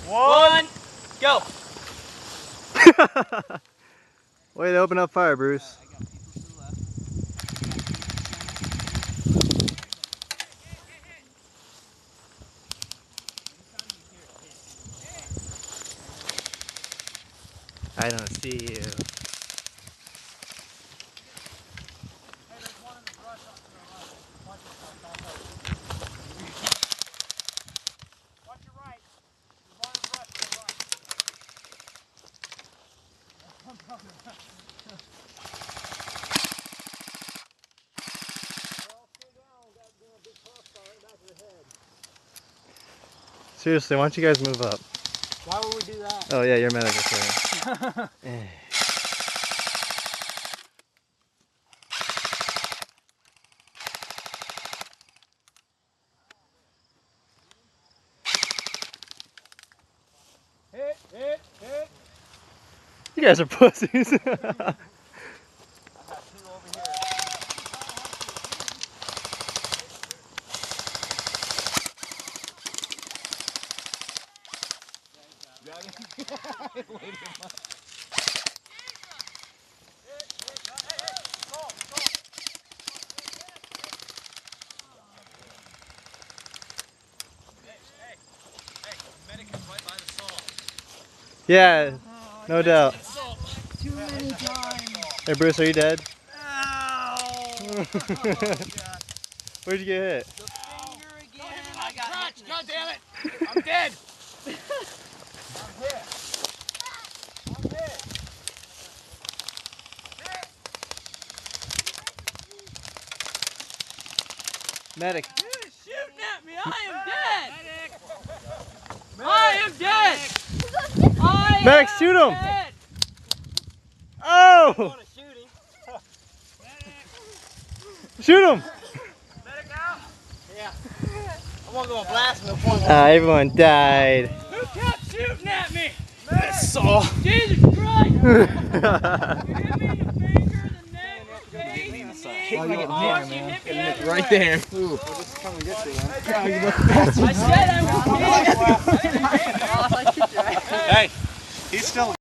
One, go. Way to open up fire, Bruce. I don't see you. Watch your right. There's one in the brush to the right. Seriously, why don't you guys move up? Why would we do that? Oh yeah, you're medical clearance. Hit, hit, hit. You guys are pussies. I got two over here. Got him? Yeah, no doubt. Too many times. Hey Bruce, are you dead? Ow! Where'd you get hit? The finger again. I got hit. God damn it! I'm dead. I'm hit. I'm hit. Medic. Dude, shooting at me. I am dead. I am dead. Medic, shoot him. Dead. Oh! Shoot him! Medic out? Yeah. I want to go blast him. Everyone died. Who kept shooting at me? That's all. Jesus Christ! You hit me in the finger, the neck, the face, the knee, the arm. You hit me everywhere. Right there. I said I was dead. Hey, he's still